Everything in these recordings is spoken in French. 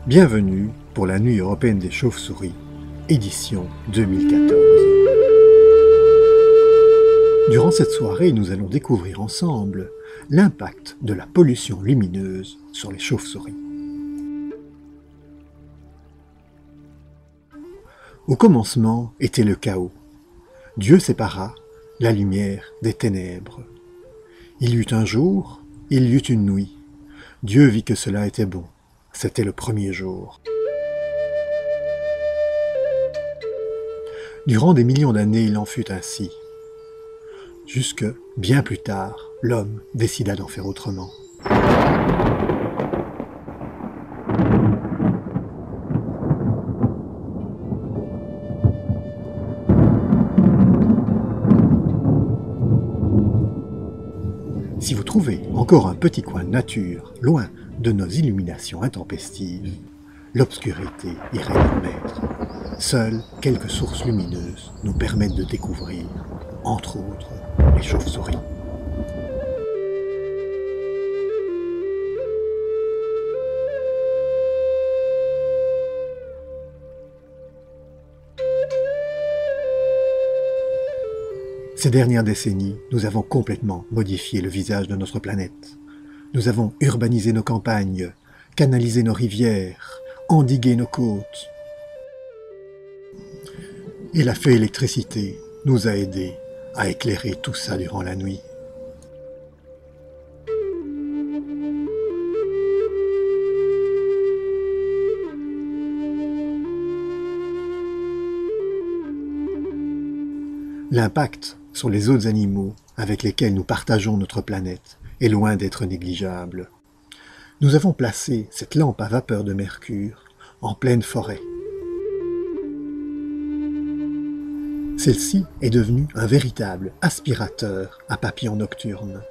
Bienvenue pour la Nuit européenne des chauves-souris, édition 2014. Durant cette soirée, nous allons découvrir ensemble l'impact de la pollution lumineuse sur les chauves-souris. Au commencement était le chaos. Dieu sépara la lumière des ténèbres. Il y eut un jour, il y eut une nuit. Dieu vit que cela était bon. C'était le premier jour. Durant des millions d'années, il en fut ainsi. Jusque, bien plus tard, l'homme décida d'en faire autrement. Si vous trouvez encore un petit coin de nature, loin de nos illuminations intempestives, l'obscurité y règne maître. Seules quelques sources lumineuses nous permettent de découvrir, entre autres, les chauves-souris. Ces dernières décennies, nous avons complètement modifié le visage de notre planète. Nous avons urbanisé nos campagnes, canalisé nos rivières, endigué nos côtes. Et la fée électricité nous a aidés à éclairer tout ça durant la nuit. L'impact sur les autres animaux avec lesquels nous partageons notre planète est loin d'être négligeable. Nous avons placé cette lampe à vapeur de mercure en pleine forêt. Celle-ci est devenue un véritable aspirateur à papillons nocturnes.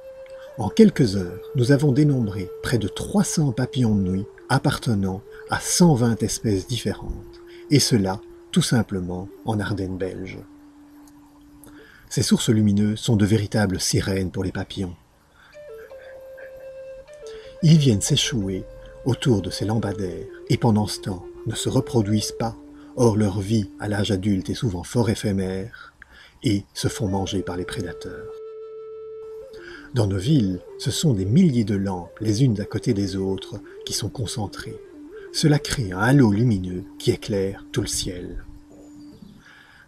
En quelques heures, nous avons dénombré près de 300 papillons de nuit appartenant à 120 espèces différentes, et cela tout simplement en Ardennes belges. Ces sources lumineuses sont de véritables sirènes pour les papillons. Ils viennent s'échouer autour de ces lampadaires et pendant ce temps ne se reproduisent pas. Or leur vie à l'âge adulte est souvent fort éphémère et se font manger par les prédateurs. Dans nos villes, ce sont des milliers de lampes, les unes à côté des autres, qui sont concentrées. Cela crée un halo lumineux qui éclaire tout le ciel.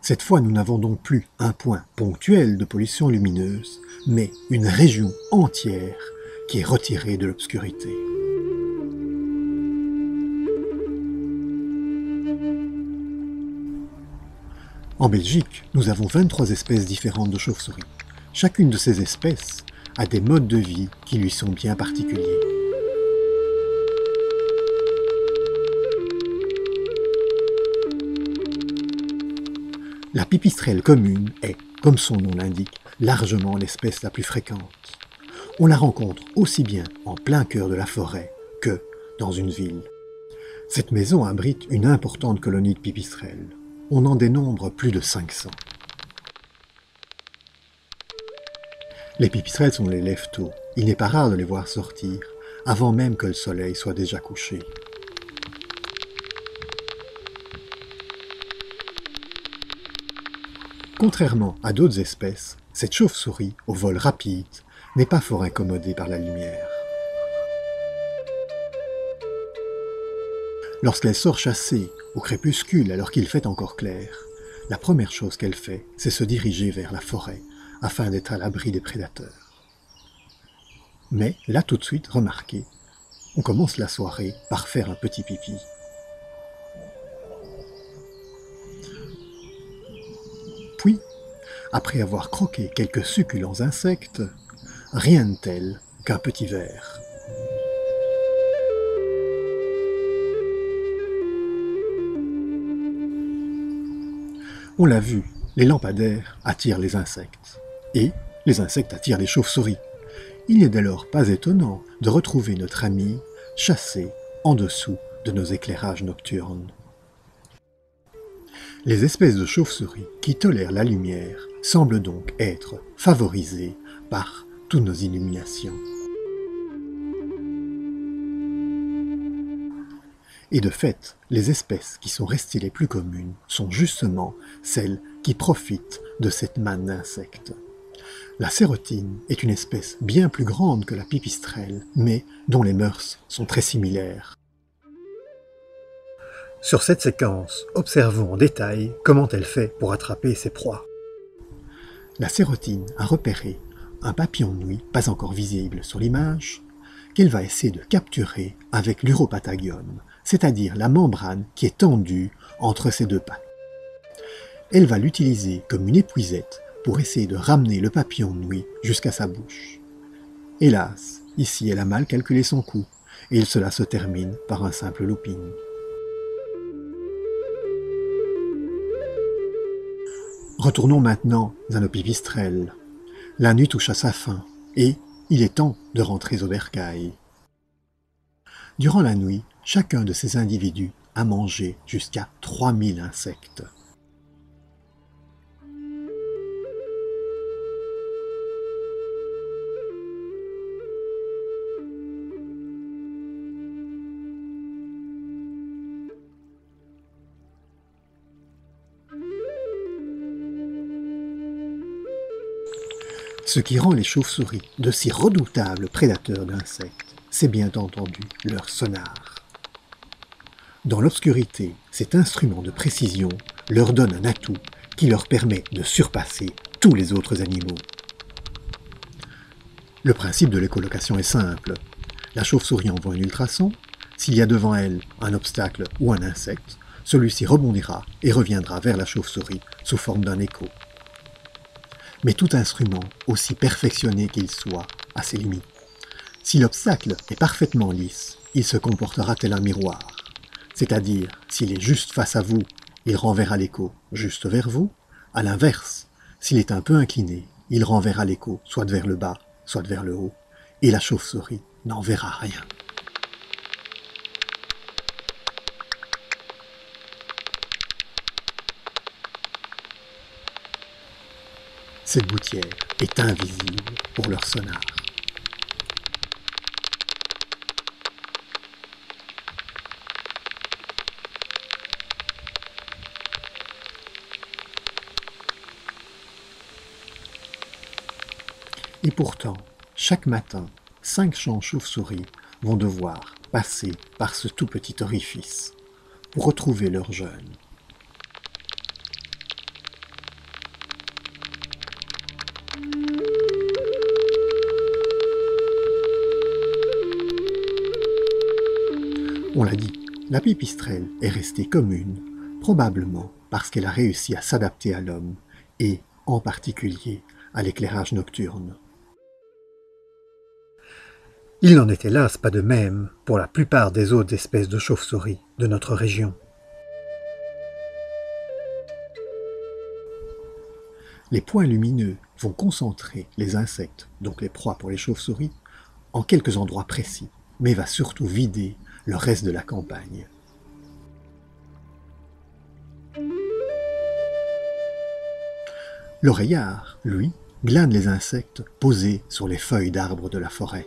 Cette fois, nous n'avons donc plus un point ponctuel de pollution lumineuse, mais une région entière qui est retirée de l'obscurité. En Belgique, nous avons 23 espèces différentes de chauves-souris. Chacune de ces espèces a des modes de vie qui lui sont bien particuliers. La pipistrelle commune est, comme son nom l'indique, largement l'espèce la plus fréquente. On la rencontre aussi bien en plein cœur de la forêt que dans une ville. Cette maison abrite une importante colonie de pipistrelles. On en dénombre plus de 500. Les pipistrelles sont les lève-tôt. Il n'est pas rare de les voir sortir, avant même que le soleil soit déjà couché. Contrairement à d'autres espèces, cette chauve-souris, au vol rapide, n'est pas fort incommodée par la lumière. Lorsqu'elle sort chasser au crépuscule alors qu'il fait encore clair, la première chose qu'elle fait, c'est se diriger vers la forêt afin d'être à l'abri des prédateurs. Mais là tout de suite, remarquez, on commence la soirée par faire un petit pipi. Puis, après avoir croqué quelques succulents insectes, rien de tel qu'un petit ver. On l'a vu, les lampadaires attirent les insectes, et les insectes attirent les chauves-souris. Il n'est dès lors pas étonnant de retrouver notre ami chassé en dessous de nos éclairages nocturnes. Les espèces de chauves-souris qui tolèrent la lumière semblent donc être favorisées par toutes nos illuminations. Et de fait, les espèces qui sont restées les plus communes sont justement celles qui profitent de cette manne d'insectes. La cérotine est une espèce bien plus grande que la pipistrelle, mais dont les mœurs sont très similaires. Sur cette séquence, observons en détail comment elle fait pour attraper ses proies. La cérotine a repéré un papillon de nuit, pas encore visible sur l'image, qu'elle va essayer de capturer avec l'uropatagium, c'est-à-dire la membrane qui est tendue entre ses deux pattes. Elle va l'utiliser comme une épuisette pour essayer de ramener le papillon de nuit jusqu'à sa bouche. Hélas, ici elle a mal calculé son coup, et cela se termine par un simple looping. Retournons maintenant à nos pipistrelles. La nuit touche à sa fin, et il est temps de rentrer au bercail. Durant la nuit, chacun de ces individus a mangé jusqu'à 3000 insectes. Ce qui rend les chauves-souris de si redoutables prédateurs d'insectes, c'est bien entendu leur sonar. Dans l'obscurité, cet instrument de précision leur donne un atout qui leur permet de surpasser tous les autres animaux. Le principe de l'écholocation est simple. La chauve-souris envoie un ultrason. S'il y a devant elle un obstacle ou un insecte, celui-ci rebondira et reviendra vers la chauve-souris sous forme d'un écho. Mais tout instrument, aussi perfectionné qu'il soit, a ses limites. Si l'obstacle est parfaitement lisse, il se comportera tel un miroir. C'est-à-dire, s'il est juste face à vous, il renverra l'écho juste vers vous. À l'inverse, s'il est un peu incliné, il renverra l'écho soit vers le bas, soit vers le haut, et la chauve-souris n'en verra rien. Cette gouttière est invisible pour leur sonar. Et pourtant, chaque matin, 5 champs chauves-souris vont devoir passer par ce tout petit orifice pour retrouver leurs jeunes. On l'a dit, la pipistrelle est restée commune, probablement parce qu'elle a réussi à s'adapter à l'homme, et en particulier à l'éclairage nocturne. Il n'en est hélas pas de même pour la plupart des autres espèces de chauves-souris de notre région. Les points lumineux vont concentrer les insectes, donc les proies pour les chauves-souris, en quelques endroits précis, mais va surtout vider le reste de la campagne. L'oreillard, lui, glane les insectes posés sur les feuilles d'arbres de la forêt.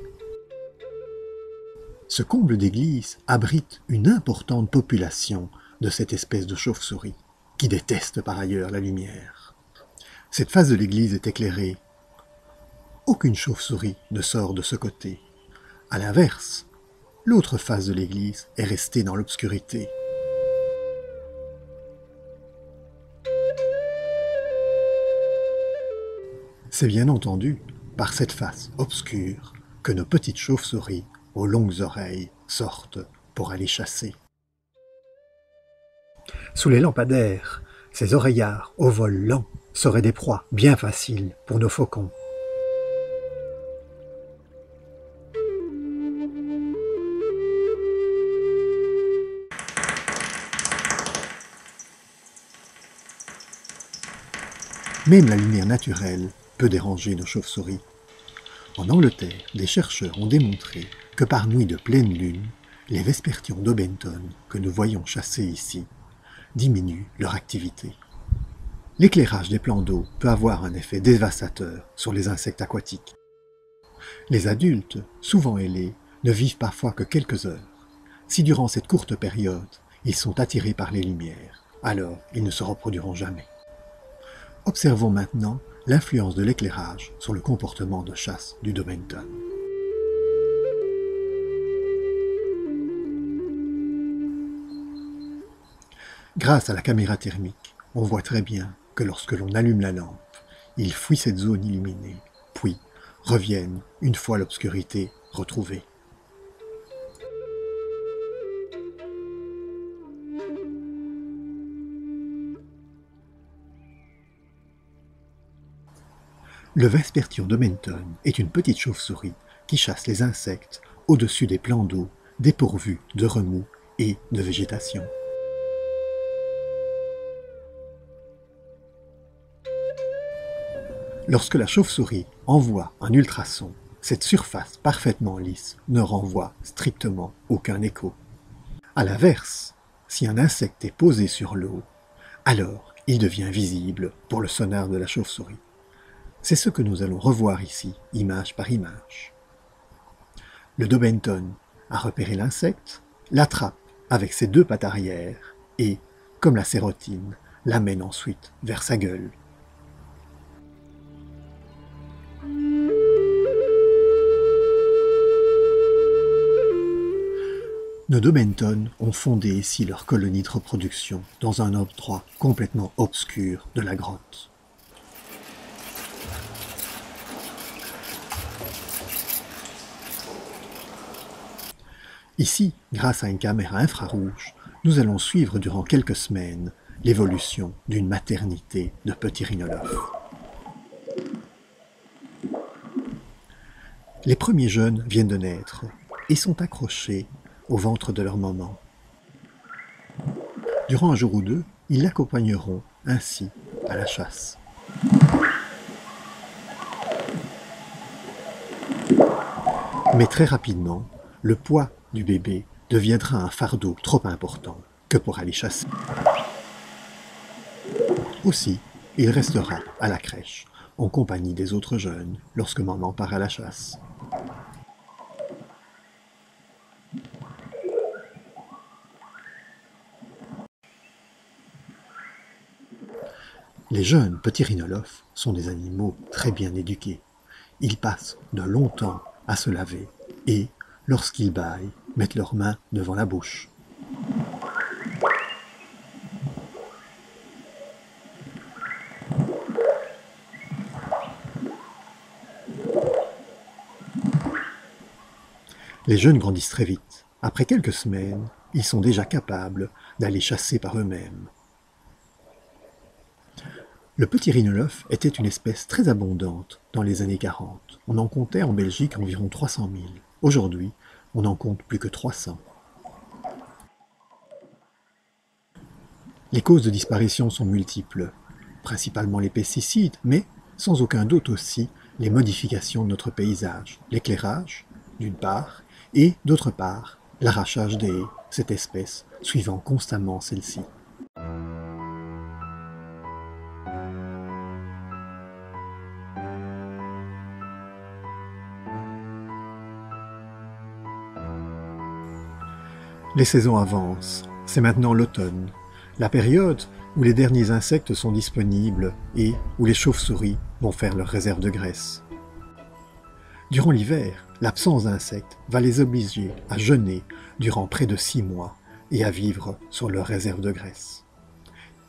Ce comble d'église abrite une importante population de cette espèce de chauve-souris, qui déteste par ailleurs la lumière. Cette face de l'église est éclairée. Aucune chauve-souris ne sort de ce côté. À l'inverse, l'autre face de l'église est restée dans l'obscurité. C'est bien entendu par cette face obscure que nos petites chauves-souris aux longues oreilles sortent pour aller chasser. Sous les lampadaires, ces oreillards au vol lent seraient des proies bien faciles pour nos faucons. Même la lumière naturelle peut déranger nos chauves-souris. En Angleterre, des chercheurs ont démontré que par nuit de pleine lune, les vespertions d'Aubenton que nous voyons chasser ici diminuent leur activité. L'éclairage des plans d'eau peut avoir un effet dévastateur sur les insectes aquatiques. Les adultes, souvent ailés, ne vivent parfois que quelques heures. Si durant cette courte période, ils sont attirés par les lumières, alors ils ne se reproduiront jamais. Observons maintenant l'influence de l'éclairage sur le comportement de chasse du Dobinton. Grâce à la caméra thermique, on voit très bien que lorsque l'on allume la lampe, ils fuient cette zone illuminée, puis reviennent une fois l'obscurité retrouvée. Le Vespertion Dobinton est une petite chauve-souris qui chasse les insectes au-dessus des plans d'eau dépourvus de remous et de végétation. Lorsque la chauve-souris envoie un ultrason, cette surface parfaitement lisse ne renvoie strictement aucun écho. A l'inverse, si un insecte est posé sur l'eau, alors il devient visible pour le sonar de la chauve-souris. C'est ce que nous allons revoir ici, image par image. Le Dobinton a repéré l'insecte, l'attrape avec ses deux pattes arrière et, comme la sérotine, l'amène ensuite vers sa gueule. Nos Dobinton ont fondé ici leur colonie de reproduction dans un endroit complètement obscur de la grotte. Ici, grâce à une caméra infrarouge, nous allons suivre durant quelques semaines l'évolution d'une maternité de petits rhinolophes. Les premiers jeunes viennent de naître et sont accrochés au ventre de leur maman. Durant un jour ou deux, ils l'accompagneront ainsi à la chasse. Mais très rapidement, le poids du bébé deviendra un fardeau trop important que pour aller chasser. Aussi, il restera à la crèche, en compagnie des autres jeunes, lorsque maman part à la chasse. Les jeunes petits rhinolophes sont des animaux très bien éduqués. Ils passent de longs temps à se laver et, lorsqu'ils bâillent, mettent leurs mains devant la bouche. Les jeunes grandissent très vite. Après quelques semaines, ils sont déjà capables d'aller chasser par eux-mêmes. Le petit rhinolophe était une espèce très abondante dans les années 40. On en comptait en Belgique environ 300 000. Aujourd'hui, on n'en compte plus que 300. Les causes de disparition sont multiples, principalement les pesticides, mais sans aucun doute aussi les modifications de notre paysage, l'éclairage, d'une part, et d'autre part, l'arrachage des haies, cette espèce suivant constamment celle-ci. Les saisons avancent, c'est maintenant l'automne, la période où les derniers insectes sont disponibles et où les chauves-souris vont faire leur réserve de graisse. Durant l'hiver, l'absence d'insectes va les obliger à jeûner durant près de 6 mois et à vivre sur leur réserve de graisse.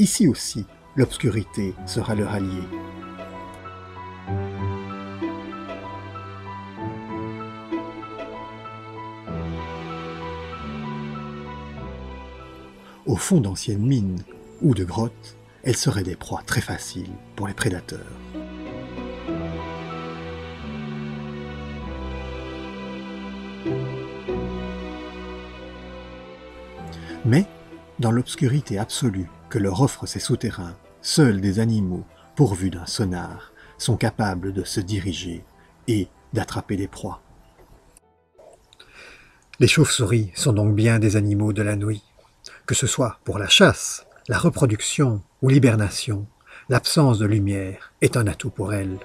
Ici aussi, l'obscurité sera leur allié. Au fond d'anciennes mines ou de grottes, elles seraient des proies très faciles pour les prédateurs. Mais, dans l'obscurité absolue que leur offrent ces souterrains, seuls des animaux pourvus d'un sonar sont capables de se diriger et d'attraper des proies. Les chauves-souris sont donc bien des animaux de la nuit. Que ce soit pour la chasse, la reproduction ou l'hibernation, l'absence de lumière est un atout pour elles.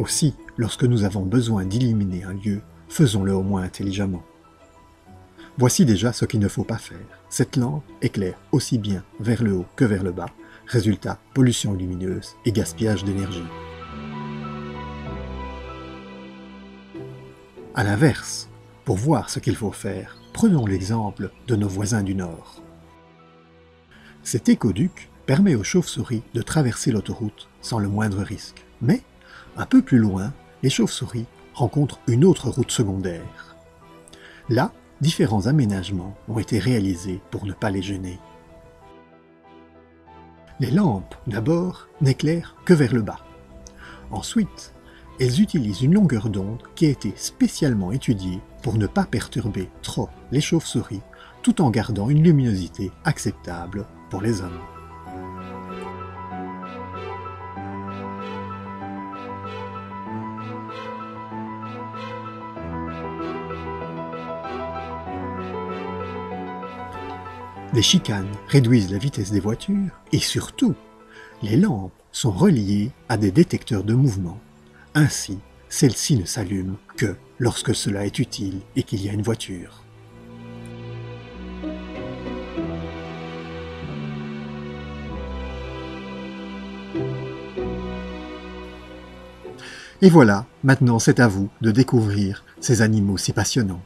Aussi, lorsque nous avons besoin d'illuminer un lieu, faisons-le au moins intelligemment. Voici déjà ce qu'il ne faut pas faire. Cette lampe éclaire aussi bien vers le haut que vers le bas. Résultat, pollution lumineuse et gaspillage d'énergie. A l'inverse, pour voir ce qu'il faut faire, prenons l'exemple de nos voisins du Nord. Cet écoduc permet aux chauves-souris de traverser l'autoroute sans le moindre risque. Mais, un peu plus loin, les chauves-souris rencontrent une autre route secondaire. Là, différents aménagements ont été réalisés pour ne pas les gêner. Les lampes, d'abord, n'éclairent que vers le bas. Ensuite, elles utilisent une longueur d'onde qui a été spécialement étudiée pour ne pas perturber trop les chauves-souris tout en gardant une luminosité acceptable pour les hommes. Les chicanes réduisent la vitesse des voitures et surtout, les lampes sont reliées à des détecteurs de mouvement. Ainsi, celles-ci ne s'allument que lorsque cela est utile et qu'il y a une voiture. Et voilà, maintenant c'est à vous de découvrir ces animaux si passionnants.